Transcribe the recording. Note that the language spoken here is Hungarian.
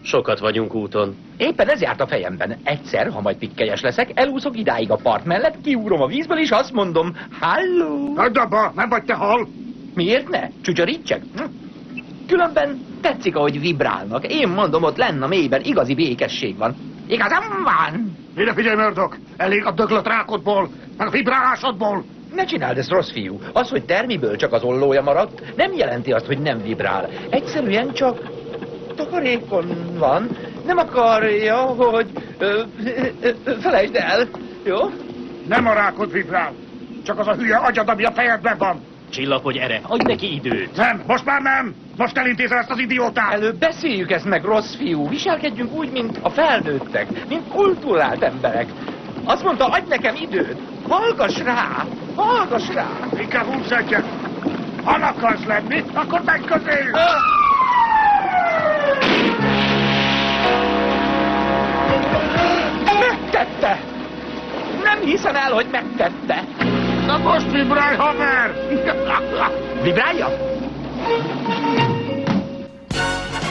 Sokat vagyunk úton. Éppen ez járt a fejemben. Egyszer, ha majd pikkelyes leszek, elúszok idáig a part mellett, kiugrom a vízből, és azt mondom, halló! Hagyd abba, nem vagy te hal! Miért ne? Csücsörítsek? Különben tetszik, ahogy vibrálnak. Én mondom, ott lenn a mélyben igazi békesség van. Igazam van! Ide figyelj, Murdoch! Elég a döglött rákodból, meg a vibrálásodból! Ne csináld ezt, rossz fiú. Az, hogy Termiből csak az ollója maradt, nem jelenti azt, hogy nem vibrál. Egyszerűen csak takarékon van. Nem akarja, hogy... felejtsd el, jó? Nem a rákod vibrál, csak az a hülye agyad, ami a fejedben van. Csillapodj, Ere, adj neki időt. Nem, most már nem! Most elintézem ezt az idiótát! Előbb beszéljük ezt meg, rossz fiú. Viselkedjünk úgy, mint a felnőttek, mint kulturált emberek. Azt mondta, adj nekem időt. Hallgass rá! Hallgass rá! Inkább húzz egyet! Ha akarsz lenni, akkor menj közéjük! Megtette! Nem hiszem el, hogy megtette. Na most vibrálj, haver! Vibrálja?